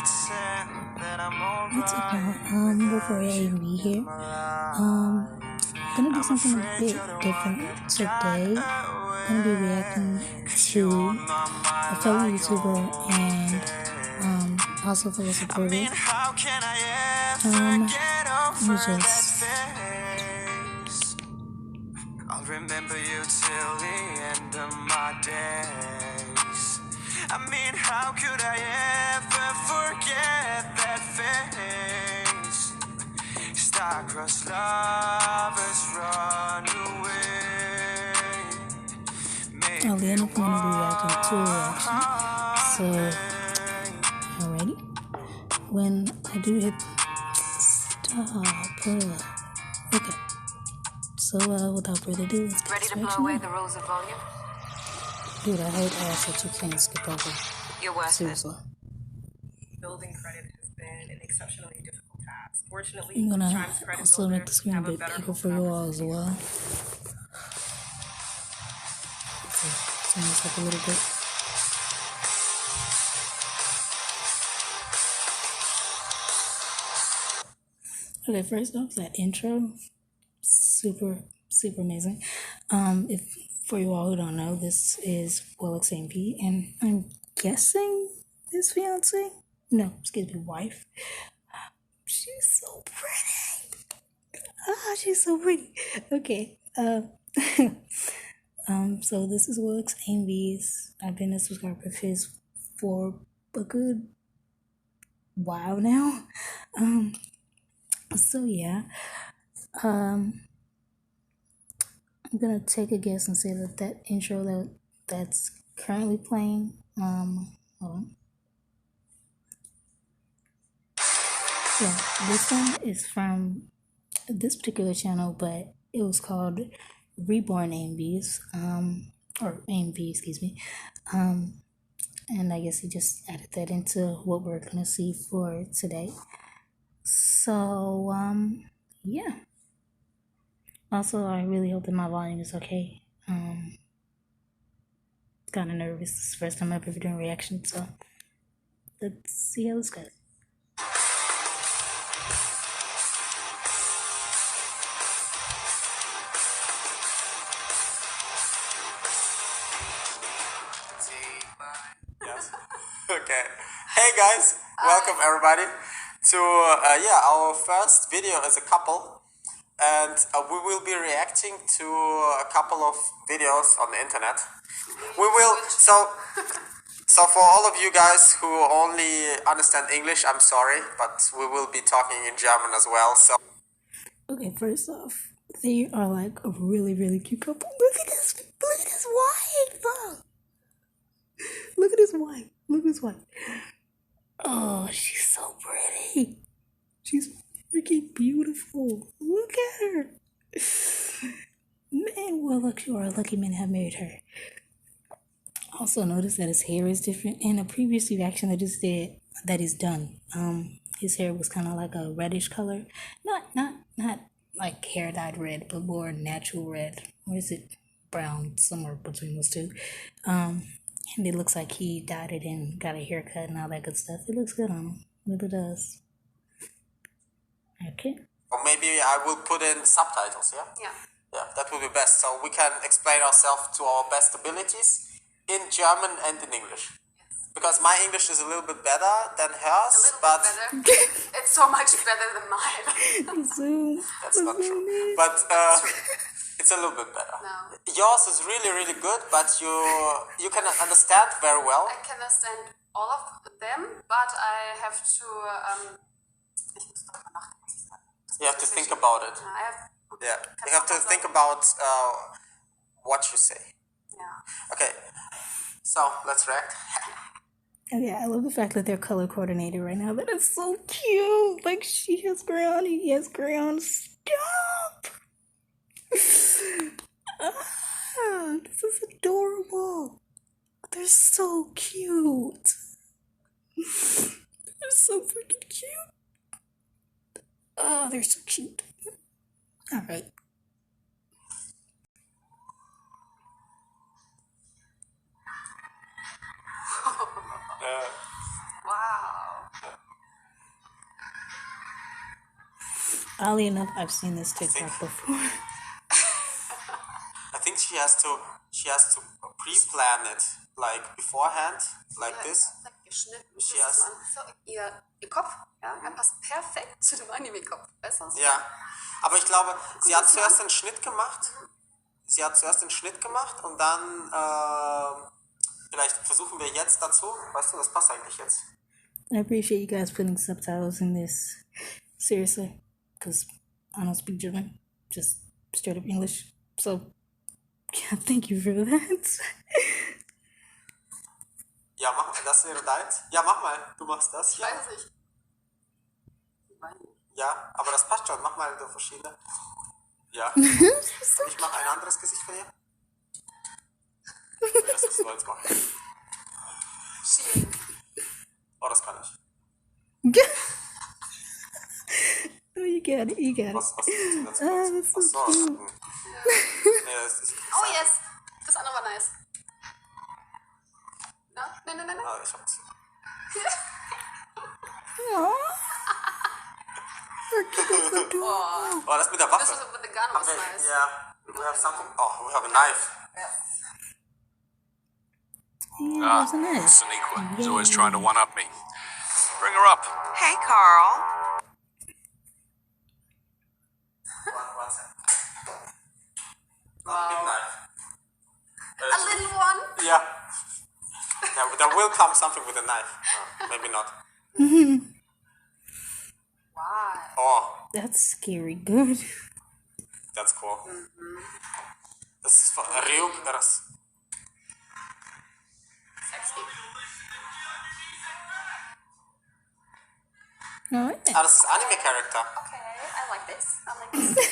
What's up, y'all? Before AMV here. Gonna do something a bit different today. Gonna be reacting to a fellow YouTuber and also fellow supporter. Let me just. I'll remember you till the end of my days. I mean, how could I ever forget that face? Star-crossed lovers run away. Oh, then I'm gonna be reacting to a reaction. So, alrighty. When I do hit stop, okay. So, without further ado, let's get ready to blow away the rules of volume? Dude, I hate ass that you can't skip over. You're worth Seriously. Building credit has been an exceptionally difficult task. Fortunately, I'm gonna Chime's credit also make the screen a have bit better bigger for you all as well. So, turn this up a little bit. Okay, first off, that intro, super amazing. If for you all who don't know, this is AMV, and I'm guessing his fiance. No, excuse me, wife. She's so pretty. She's so pretty. Okay. So this is AMV's. I've been a subscriber of his for a good while now. So yeah. I'm gonna take a guess and say that intro that's currently playing. Hold on. Yeah, this one is from this particular channel, but it was called Reborn AMVs, or AMV, excuse me. And I guess he just added that into what we're gonna see for today. So, yeah. Also, I really hope that my volume is okay. Kind of nervous. This is the first time I've ever done a reaction, so let's see how this goes. Yes. Okay. Hey guys, welcome everybody to our first video as a couple, and we will be reacting to a couple of videos on the internet. We will so for all of you guys who only understand English, I'm sorry, but we will be talking in German as well. So okay, first off, they are like a really cute couple. Look at this wife, bro. Look at his wife. Look at his wife. Oh, she's so pretty. She's freaking beautiful. Look at her. Man, well, look, you are a lucky man to have married her. Also notice that his hair is different. In a previous reaction I just did, that he's done, his hair was kind of like a reddish color. Not like hair dyed red, but more natural red. Or is it brown? Somewhere between those two. And it looks like he dyed it and got a haircut and all that good stuff. It looks good on him. It really does. Okay. or maybe I will put in subtitles. Yeah. Yeah, that would be best. So we can explain ourselves to our best abilities in German and in English. Because my English is a little bit better than hers, but Bit better. It's so much better than mine. Zoom. that's not true. But it's a little bit better. No. Yours is really good, but you can understand very well. I can understand all of them, but I have to. You have to think about it. Yeah, you have to think about what you say. Yeah. Okay, so let's react. Okay, I love the fact that they're color coordinated right now. That is so cute. Like, she has gray on, he has gray on. Stop! This is adorable. They're so cute. They're so freaking cute. Oh, they're so cute. All right. Wow. Oddly enough, I've seen this TikTok before. I think she has to pre-plan it like beforehand, like this. Geschnitten. She Das has- ist so ihr Kopf, ja, er passt perfekt zu dem Anime-Kopf. Weißt du? Ja, aber ich glaube, sie hat das zuerst den Schnitt gemacht. Sie hat zuerst den Schnitt gemacht und dann vielleicht versuchen wir jetzt dazu. Weißt du, das passt eigentlich jetzt. I appreciate you guys putting subtitles in this. Seriously, because I don't speak German, just straight up English. So, yeah, thank you for that. Ja, mach mal, das wäre deins. Ja, mach mal, du machst das. Ich Ja, weiß es nicht. ja, aber das passt schon. Mach mal so verschiedene. Ja. Ich mache ein anderes Gesicht von ihr. Nee, das ist so jetzt machen. Schielen. Oh, das kann ich. Oh, you got it, you got it. Was ist denn dazu? Oh, that's so Achso. cute. Nee, das ist. Oh yes! Das andere war nice. Na? Nein. Ah, ich hab's. Oh, das mit der Waffe. This was with the gun was nice. Yeah, we have something. Oh, we have a knife. Yeah, that's nice. Sonequa is always trying to one-up me. Bring her up. Hey, Carl. One second. Not a big knife. A little one. Yeah. Yeah, there will come something with a knife. Oh, maybe not. Why? Oh, That's scary good. that's cool. Das ist von Ryuk. Sexy. Alright. Ah, das ist Anime-Character. Okay, I like this. I like this.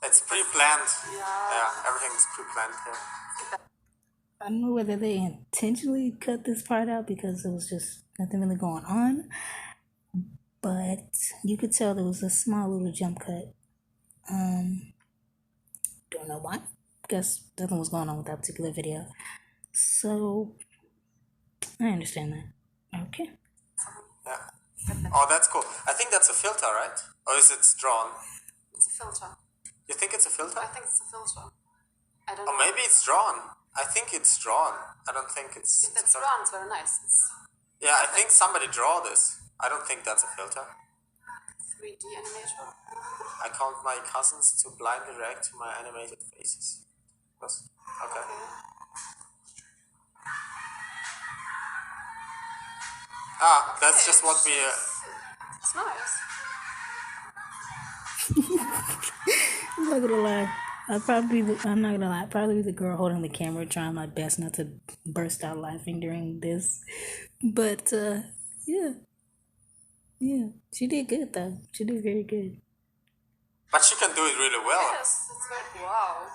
It's pre-planned. Yeah, everything is pre-planned here. I don't know whether they intentionally cut this part out because it was just nothing really going on, but you could tell there was a small little jump cut. Don't know why. Guess nothing was going on with that particular video. So I understand that. Okay. Yeah. Oh, that's cool. I think that's a filter, right? Or is it drawn? It's a filter. You think it's a filter? I think it's a filter. I don't Or know. maybe it's drawn. I think it's drawn. I don't think it's... If it's drawn, it's very nice. It's Yeah, I think somebody draw this. I don't think that's a filter. 3D animation. I count my cousins to blindly react to my animated faces. Yes. Okay. Ah, that's just what we... It's nice. I'm not gonna lie. I'm not gonna lie. I'd probably be the girl holding the camera, trying my best not to burst out laughing during this. But yeah, she did good though. She did very good. But she can do it really well. Yes, it's very wow.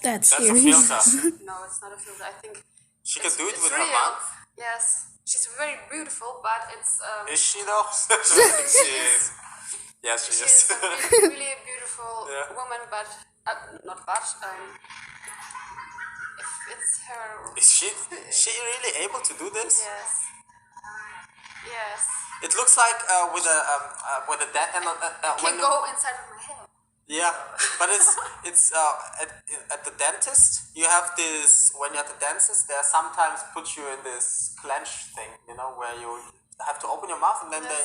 That's That's a serious. filter. No, it's not a filter. I think She can it's, do it it's with real. her mouth. Yes, she's very beautiful, but it's Is she though? She is. Yes, she she's is. a really, really beautiful Yeah. woman, but not but if it's her. Is she really able to do this? Yes. Yes. It looks like with a when Can go inside of my head. yeah, but it's at the dentist. You have this when you're at the dentist. They sometimes put you in this clench thing, you know, where you have to open your mouth and then they.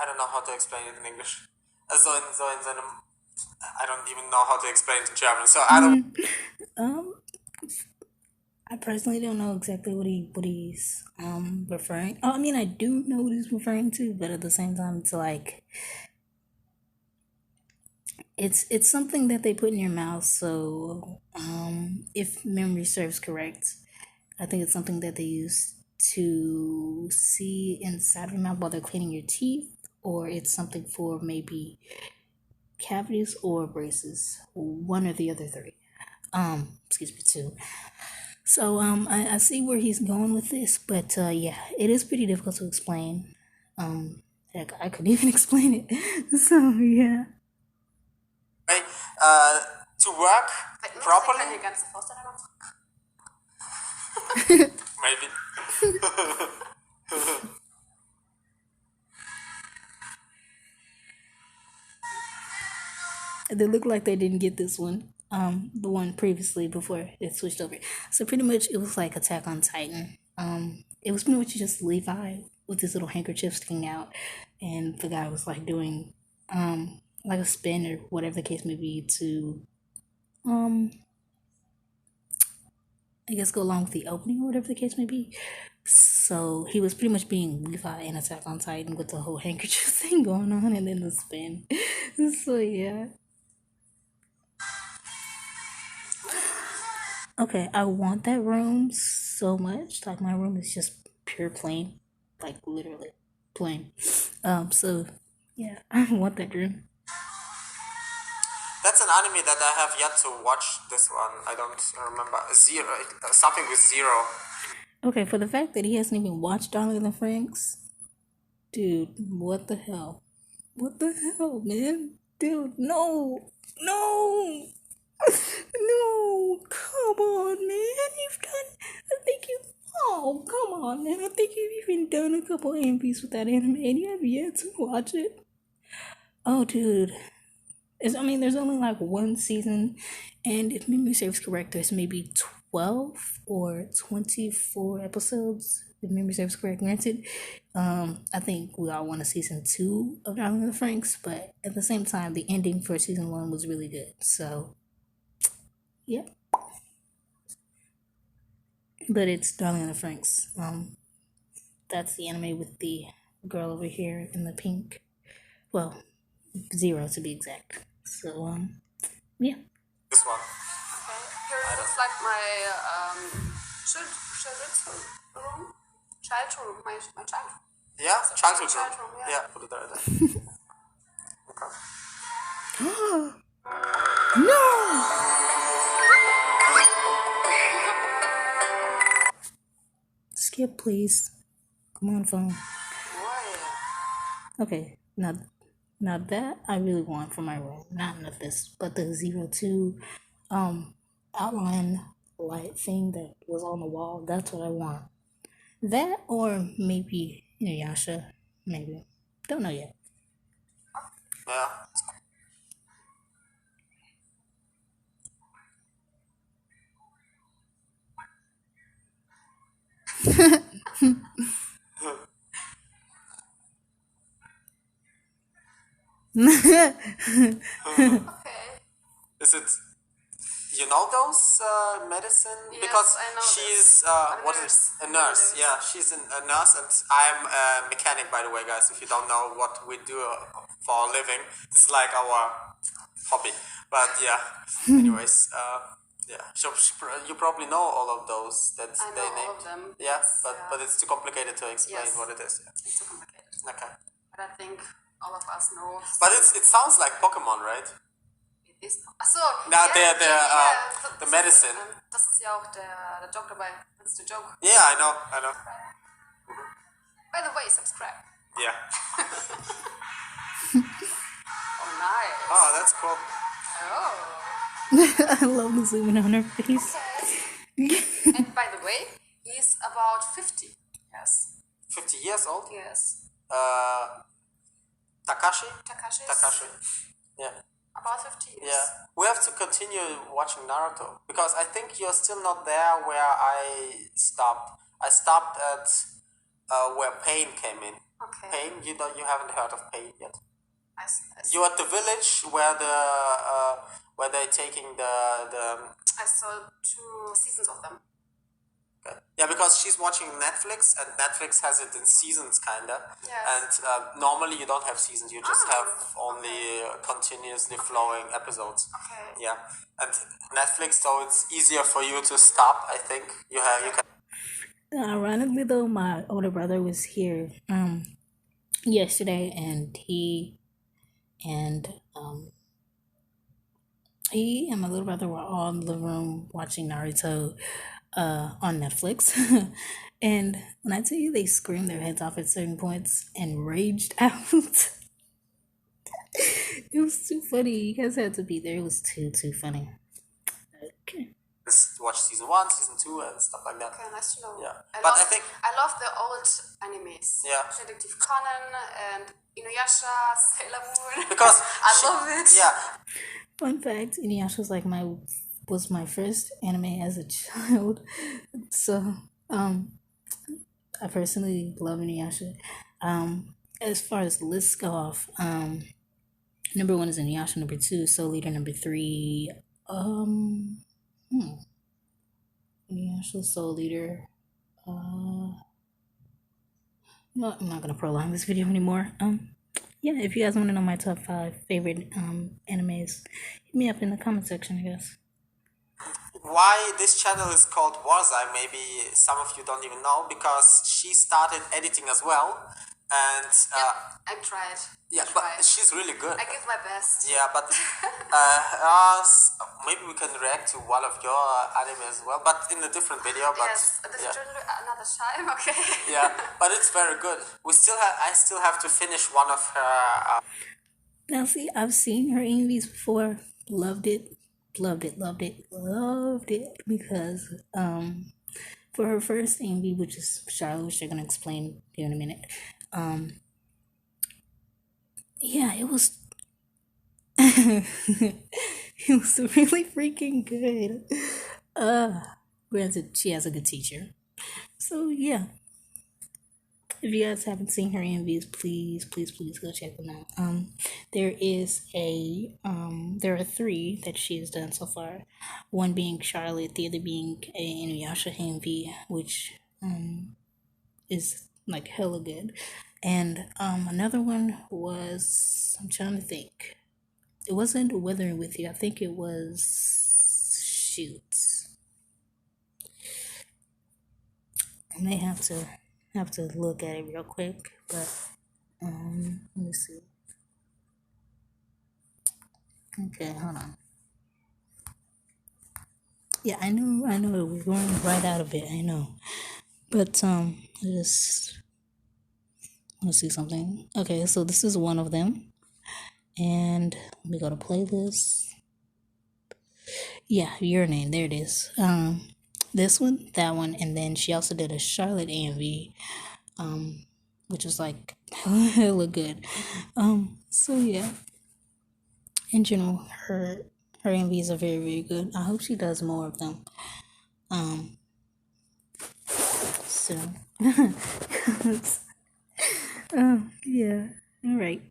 I don't know how to explain it in English. So in so einem, I don't even know how to explain it in German. So I don't. I personally don't know exactly what he's referring. Oh, I mean, I do know what he's referring to, but at the same time, it's like it's something that they put in your mouth. So, if memory serves correct, I think it's something that they use to see inside of your mouth while they're cleaning your teeth, or it's something for maybe cavities or braces, one or the other three. Excuse me, two. So I see where he's going with this, but yeah, it is pretty difficult to explain. Heck, I couldn't even explain it. So yeah. Hey, to work Kann properly, die ganze Vorstellung noch? maybe. They look like they didn't get this one. The one previously before it switched over. So pretty much it was like Attack on Titan. It was pretty much just Levi with his little handkerchief sticking out, and the guy was like doing like a spin or whatever the case may be to I guess go along with the opening or whatever the case may be. So he was pretty much being Levi in Attack on Titan with the whole handkerchief thing going on and then the spin. So yeah. Okay, I want that room so much. Like my room is just pure plain. Like literally plain. So yeah, I want that room. That's an anime that I have yet to watch. This one I don't remember. Zero, something with zero. Okay, for the fact that he hasn't even watched Darling in the Franxx, dude, what the hell? What the hell, man? Dude, no, no, no, come on, man. You've done, I think you, oh, come on, man. I think you've even done a couple AMVs with that anime and you have yet to watch it. Oh, dude. There's only like one season, and if memory serves correct, there's maybe 12 or 24 episodes, if memory serves correct. Granted, I think we all want a season 2 of Darling in the Franxx, but at the same time, the ending for season 1 was really good. So, yeah. But it's Darling in the Franxx. That's the anime with the girl over here in the pink. Well, Zero to be exact. So, yeah. This one. Okay. Here it looks like my room. Child room. My child. Yeah, childhood Child room. room, yeah. Yeah, put it there. Okay. No! Skip, please. Come on, phone. Boy. Okay, now that I really want for my room. Not this, but the 02 outline light thing that was on the wall. That's what I want. That or maybe Inuyasha. Maybe. Don't know yet. Yeah. Okay. Is it? You know those medicine? Yes, Because I know she's A what nurse. is a nurse? Yeah, she's a nurse, and I'm a mechanic, by the way, guys. If you don't know what we do for a living, it's like our hobby. But yeah, anyways, yeah. So you probably know all of those that I they know all named. of them. Yeah, Yes, but it's too complicated to explain Yes. what it is. Yeah. It's too complicated. Okay. But I think all of us know. But it sounds like Pokemon, right? It is. Achso. Na, ja, the medicine. Das ist ja auch der Joke dabei. That's the joke. Yeah, I know. By the way, subscribe. Yeah. Oh, nice. Oh, that's cool. Oh. I love the zooming on her face. And by the way, he's about 50. Yes. 50 years old? Yes. Takashi? Takashi. Yeah. About 50 years. Yeah. We have to continue watching Naruto because I think you're still not there where I stopped. I stopped at where Pain came in. Okay. Pain? You haven't heard of Pain yet. I see. You're at the village where they're taking the I saw 2 seasons of them. Okay. Yeah, because she's watching Netflix, and Netflix has it in seasons, kinda. Yes. And normally you don't have seasons; you just Ah, have only continuously flowing episodes. Okay. Yeah, and Netflix, so it's easier for you to stop. I think you can. Ironically, though, my older brother was here yesterday, and he and my little brother were all in the room watching Naruto on Netflix. And when I tell you they screamed their heads off at certain points and raged out, it was too funny. You guys had to be there. It was too funny. Okay. Let's watch season 1, season 2, and stuff like that. Okay, nice to know. Yeah. I But love, I think I love the old animes. Yeah. Detective Conan and Inuyasha, Sailor Moon. because I love it. Yeah, Fun fact: Inuyasha was my first anime as a child. So I personally love Inuyasha. As far as the lists go off, number 1 is Inuyasha. Number 2, Soul Leader. Number 3, Inuyasha, Soul Leader. No, I'm not gonna prolong this video anymore. Yeah, if you guys want to know my top 5 favorite animes, hit me up in the comment section, I guess. why this channel is called Warzai, maybe some of you don't even know, because she started editing as well, and I tried. yeah, I but tried. she's really good. I give my best. Yeah, but maybe we can react to one of your anime as well, but in a different video. But Yes, this is another time. Okay. yeah, but it's very good. I still have to finish one of her. Now, see, I've seen her AMVs before. Loved it, loved it, loved it, loved it. Because for her first AMV, which is Charlotte, which they're gonna explain here in a minute. Yeah, it was. It was really freaking good. Granted, she has a good teacher. So yeah. If you guys haven't seen her AMVs, please go check them out. There are 3 that she has done so far. One being Charlotte, the other being a Inuyasha AMV, which is like hella good. And another one was, I'm trying to think. It wasn't Weathering with You. I think it was Shoots. I may have to look at it real quick, but let me see. Okay, hold on. Yeah, I know we're going right out of it, I know. But let's see something. Okay, so this is one of them. And let me go to playlist. Yeah, Your Name, there it is. This one, that one, and then she also did a Charlotte AMV, which was like hella good. So yeah. In general, her AMVs are very, very good. I hope she does more of them. So yeah. All right.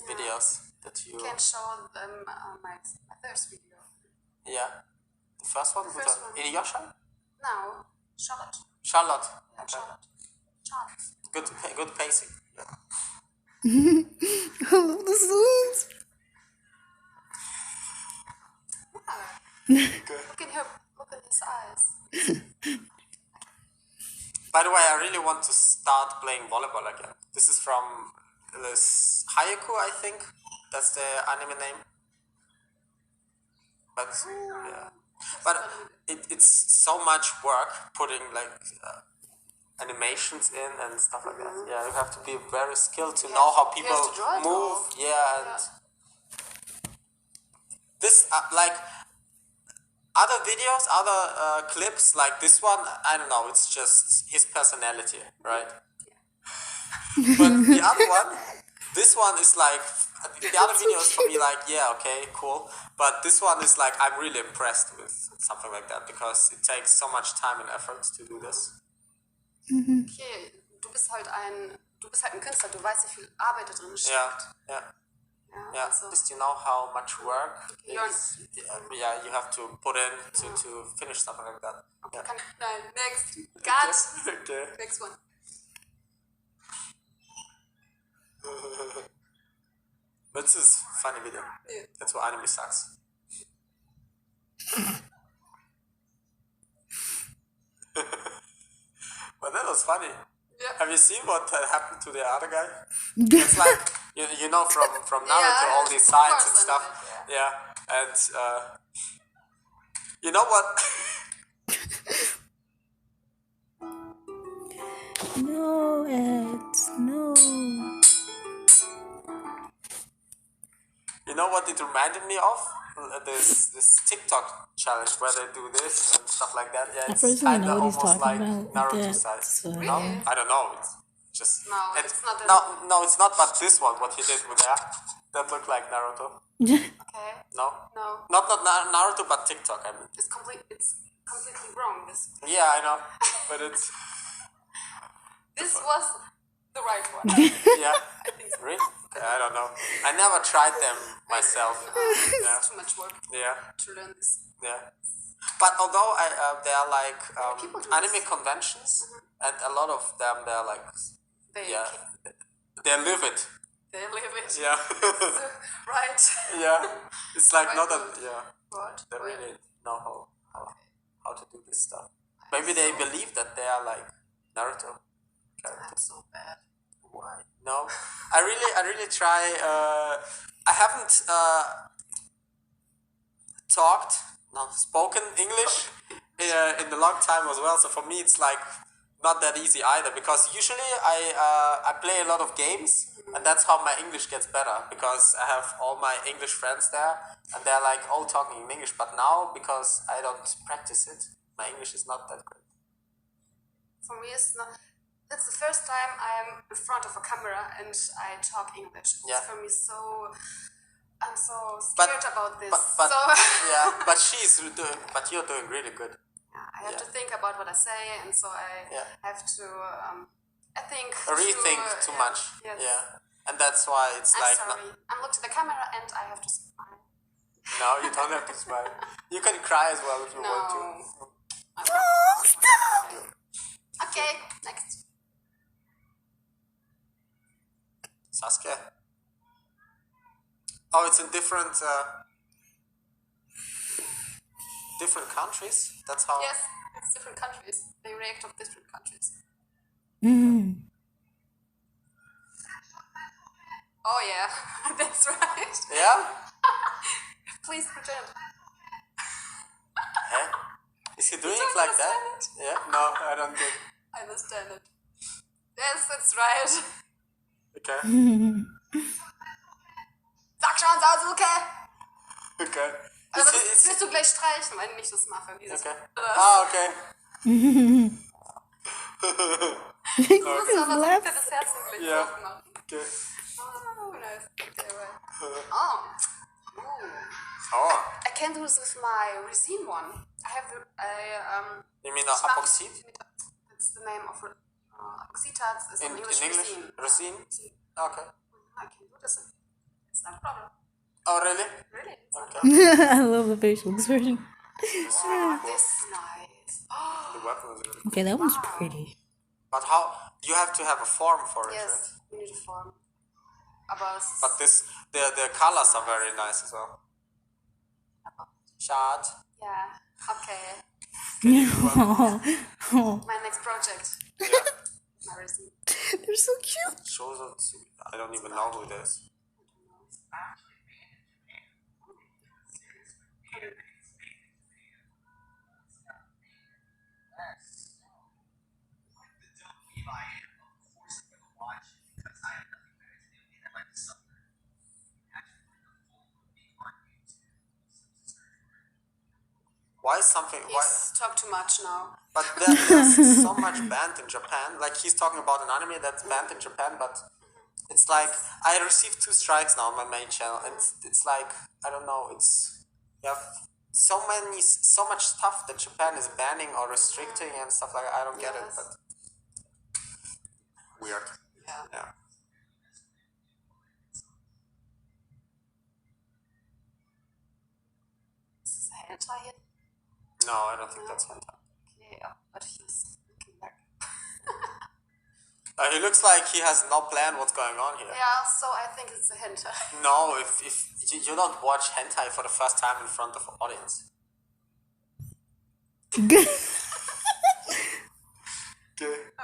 Videos that you. You can show them my first video. Yeah, the first one. first one. Inuyasha. Now, Charlotte. Charlotte. Yeah, Okay. Charlotte. Good pacing. I love the songs. Look in his eyes. By the way, I really want to start playing volleyball again. This is from this Hayaku, I think. That's the anime name. But yeah, but it's so much work putting like animations in and stuff like that. Yeah, you have to be very skilled to know how people have to draw it move. all. Yeah, and this like other videos, other clips like this one. I don't know. It's just his personality, right? But the other one, this one is like the other videos for me like yeah, okay, cool. But this one is like I'm really impressed with something like that because it takes so much time and effort to do this. Okay, du bist halt ein Künstler, du weißt, wie viel Arbeit da drin steckt. Yeah. Ja, also, Just you know how much work You're- is, yeah, you have to put in to finish something like that. Yeah. Nein, next. Cut. Okay. Next one. But this is funny video. Yeah. That's why anime sucks. But that was funny. Yeah. Have you seen what happened to the other guy? It's like you know from Naruto Yeah, all these of sides course and I know stuff. it, Yeah, and you know what? No, Ed, no. You know what it reminded me of? this TikTok challenge where they do this and stuff like that. Yeah, I it's personally kind know of what he's almost talking like about with Naruto that. size. So, No, yeah. I don't know. It's just No, it's not. no, it's not. But this one, what he did with that looked like Naruto. Okay. No, No, not Naruto, but TikTok. I mean, it's completely wrong. yeah, I know, but it's This was the right one. yeah. Really? Okay, I don't know. I never tried them myself. Yeah, It's too much work yeah, to learn this. yeah. But although they are like people do anime this. conventions, and a lot of them they're like They yeah, they live it. they live it. Yeah, Right. yeah. It's like Right not a foot. yeah. What? They really know how to do this stuff. Maybe they believe that they are like Naruto characters. That's so bad. Why? No, I really try. I haven't spoken English in a long time as well. So for me, it's like not that easy either. Because usually I play a lot of games, and that's how my English gets better. Because I have all my English friends there, and they're like all talking in English. But now, because I don't practice it, my English is not that great. For me, it's not. That's the first time I'm in front of a camera and I talk English. Yeah. For me, I'm so But- scared about this. But so yeah, but but you're doing really good. I have to think about what I say, and so I Yeah. have to. I think Rethink too yeah, much. Yes. Yeah, and that's why it's I'm like sorry. I'm looking at the camera and I have to smile. no, you don't have to smile. You can cry as well if you want to. Okay, next. Saskia. Oh, it's in different countries. That's how. Yes, it's different countries. They react of different countries. Oh yeah, that's right. Yeah. Please pretend. Huh? Is he doing don't it like that? understand Yeah. No, I don't think. I understand it. Yes, that's right. Okay. Sag schon, Sasuke! Okay. Aber Is das he, wirst du gleich streichen, wenn ich das mache. Dieses okay. Das. Ah, okay. Du musst aber so ein fettes Herz gleich Ja. drauf machen. Okay. Oh, nice. Okay, right. Oh. Ooh. Oh, I can do this with my resin one. I have you mean ich mach- Apoxid? That's the name of Apoxitats is in English, resin. Resin? Okay. I can do this. It's no problem. Oh, really? Really? It's not Okay. I love the facial expression. Oh, this is nice. Oh, The weapon is really. Okay, that one's pretty. But how? You have to have a form for it, right? yes, we need a form. Aber es But the colors are very nice as well. Shot. yeah, okay. Oh, My next project. Yeah. My resin. they're so cute. Shows us. I don't even know who it is. Why is something? Why? He's talked too much now. But there's so much banned in Japan. Like he's talking about an anime that's banned in Japan, but it's like I received 2 strikes now on my main channel, and it's like I don't know. It's you have so much stuff that Japan is banning or restricting and stuff like that. I don't get it, Yes. but weird. Yeah. Yeah. Is this a hentai here? No, I don't think that's hentai. Okay, yeah, but he's looking back. He looks like he has no plan what's going on here. Yeah, so I think it's a hentai. No, if you don't watch hentai for the first time in front of an audience. Okay.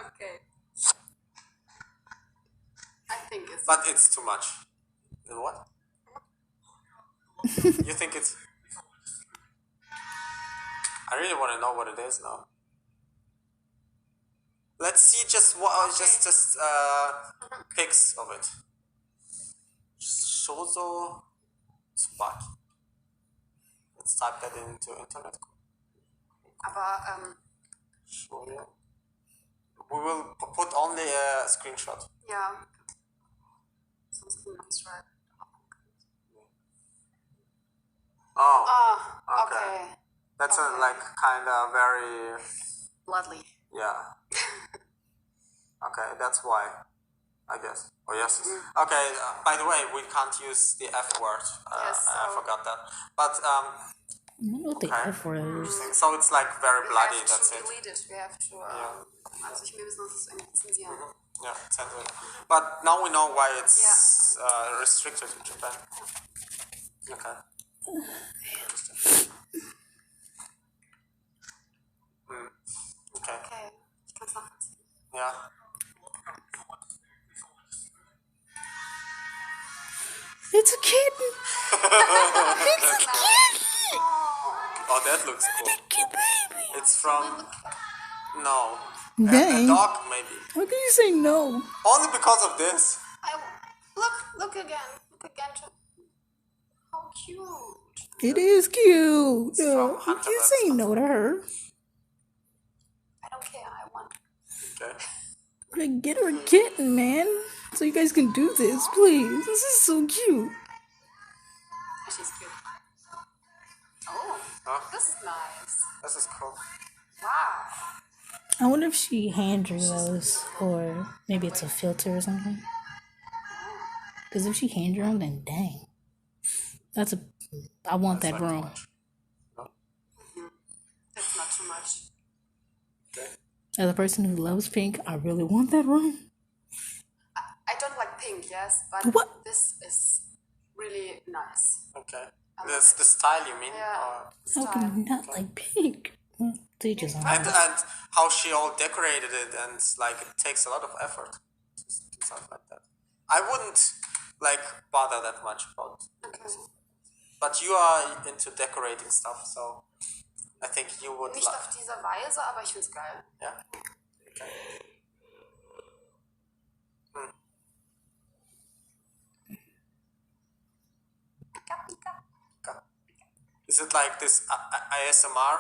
Okay. I think it's. But it's too much. What? You think it's? I really want to know what it is now. Let's see just what just pics of it. Shouzo Tsubaki. Let's type that into internet. Aber, Show you. We will put only a screenshot. ja. Sonst kann man es schreiben. Oh, Ah, okay. okay. That's a, like kind of very, Bloodly. yeah. Okay, that's why, I guess. Oh yes. Okay. By the way, we can't use the F word. Yes, I so- forgot that. But I don't know what the Okay. F word is. so it's like very We bloody. have That's to it. delete it. We have to, also wir müssen uns das irgendwie zensieren. Yeah, censor it. But now we know why it's restricted in Japan. Okay. Okay. Okay, ich kann es nachvollziehen. Yeah. It's a kitten. It's a kitten. Oh, that looks cool. Cute baby. It's from no. A Dang. dog maybe. How can you say no? Only because of this. Look again. Look again. How cute. It is cute. from No, you Hunter can't Vs. say no to her. I don't care. I want. Okay. Like, get her a kitten, man. So you guys can do this, please. This is so cute. She's cute. Oh, Oh, this is nice. this is cool. Wow. I wonder if she hand drew those, or maybe it's a filter or something. Because if she hand drew them, then dang. I want that That's not too broom. much. No? That's not too much. Okay. As a person who loves pink, I really want that broom. I don't like pink, yes, but What? this is really nice. Okay. love This it. the style you mean? Yeah. Or, How can you not like pink? Well, to each his own. and how she all decorated it, and like it takes a lot of effort to do something like that. I wouldn't like bother that much about it. Okay. But you are into decorating stuff, so I think you would Nicht like. auf diese Weise, aber ich find's geil. Yeah. Okay. Is it like this ASMR?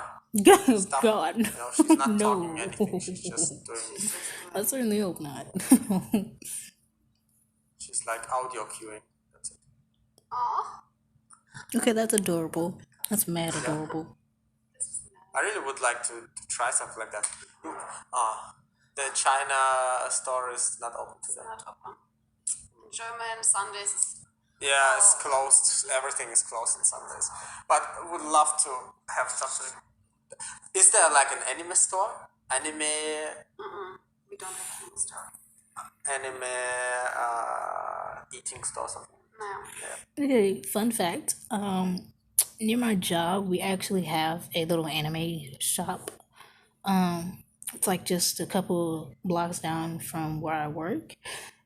Oh, God. You know, she's not No. talking anything. She's just doing. I certainly hope not. She's like audio cueing. That's it. Aw. Okay, that's adorable. That's mad adorable. I really would like to try something like that. The China store is not open today. Not open. German Sundays is Yeah, it's closed. Everything is closed on Sundays. But would love to have something. Is there like an anime store? we don't have any store. Anime eating store something. No. Okay, fun fact. Near my job, we actually have a little anime shop. It's like just a couple blocks down from where I work.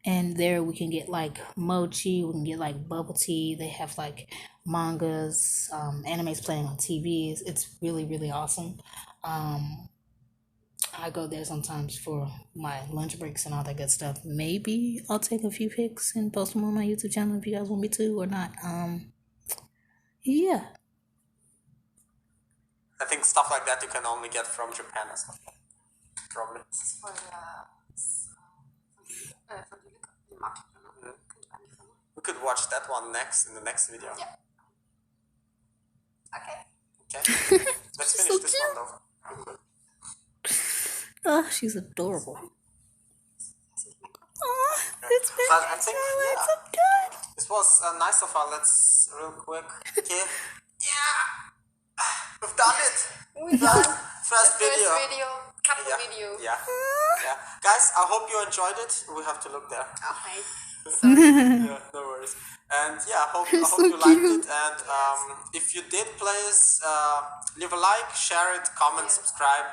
And there we can get like mochi, we can get like bubble tea. They have like mangas, animes playing on TVs. It's really, really awesome. I go there sometimes for my lunch breaks and all that good stuff. Maybe I'll take a few pics and post them on my YouTube channel if you guys want me to or not. Yeah. I think stuff like that you can only get from Japan or something. Probably. Das ist voll von die Marktpläne. Könnte eigentlich von. We could watch that one next in the next video. Yeah. Okay. Okay. Let's She's finish so this cute. one though. Oh, she's adorable. Oh, it's been But I think, yeah. I'm done. This was nice of her. Let's real quick. Okay. Yeah. We've done it. We done. First video. First video. Couple Yeah. video. Yeah. Yeah. Guys, I hope you enjoyed it. We have to look there. Okay. Yeah, no worries. And yeah, I hope so you liked cute. it. And if you did, please leave a like, share it, comment, Yeah. subscribe.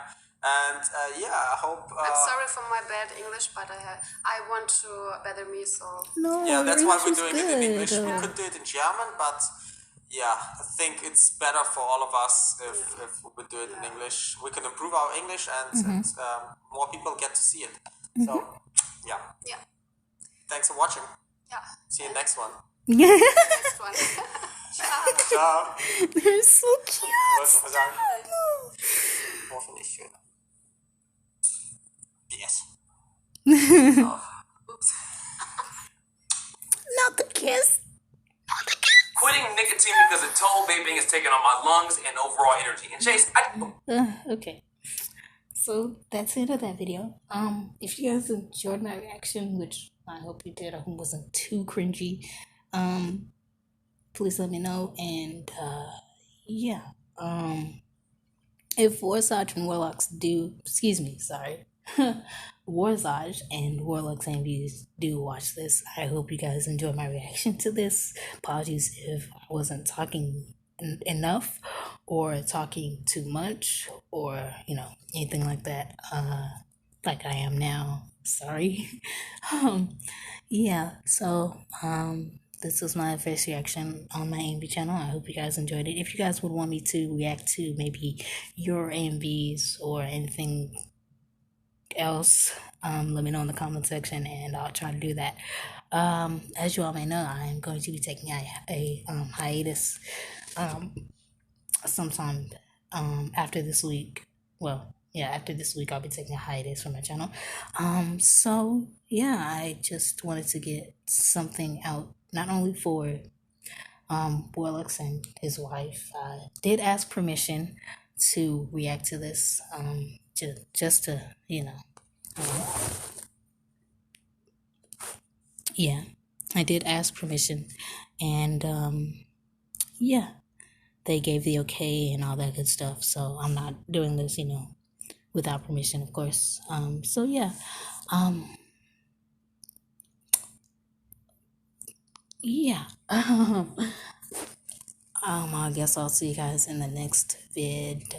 And yeah, I hope. I'm sorry for my bad English, but I want to better me, so No, Yeah, that's your why we're English doing is it in English. good. We could do it in German, but yeah, I think it's better for all of us if we do it in English. We can improve our English and more people get to see it. So, yeah. yeah. Thanks for watching. Yeah. See you next one. Next one. ciao. They're so cute. 我怎么讲？我说你学的。Yes. Not the kiss. Quitting nicotine because the toll vaping is taking on my lungs and overall energy. And Chase, Okay. So that's the end of that video. If you guys enjoyed my reaction, which I hope you did, I hope it wasn't too cringy, please let me know. And yeah, if Warsage and Warlocks Warsage and Warlocks AMVs do watch this, I hope you guys enjoy my reaction to this. Apologies if I wasn't talking enough or talking too much or anything like that, like I am now. Sorry. Yeah, so this was my first reaction on my AMV channel. I hope you guys enjoyed it. If you guys would want me to react to maybe your AMVs or anything else, let me know in the comment section and I'll try to do that. As you all may know, I am going to be taking a hiatus sometime after this week. Well, yeah, after this week I'll be taking a hiatus from my channel. So yeah, I just wanted to get something out, not only for Warlocks and his wife. I did ask permission to react to this, just to yeah, I did ask permission, and yeah, they gave the okay and all that good stuff. So I'm not doing this, without permission, of course. So yeah, yeah. I guess I'll see you guys in the next vid.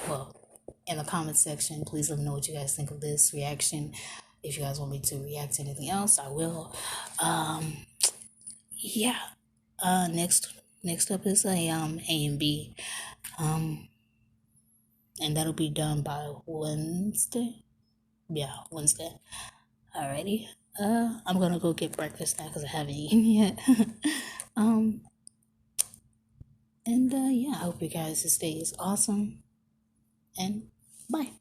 Well, in the comment section, please let me know what you guys think of this reaction. If you guys want me to react to anything else, I will. Yeah. Next up is a AMV. And that'll be done by Wednesday. Yeah, Wednesday. Alrighty. I'm gonna go get breakfast now because I haven't eaten yet. And yeah, I hope you guys' day is awesome. And bye.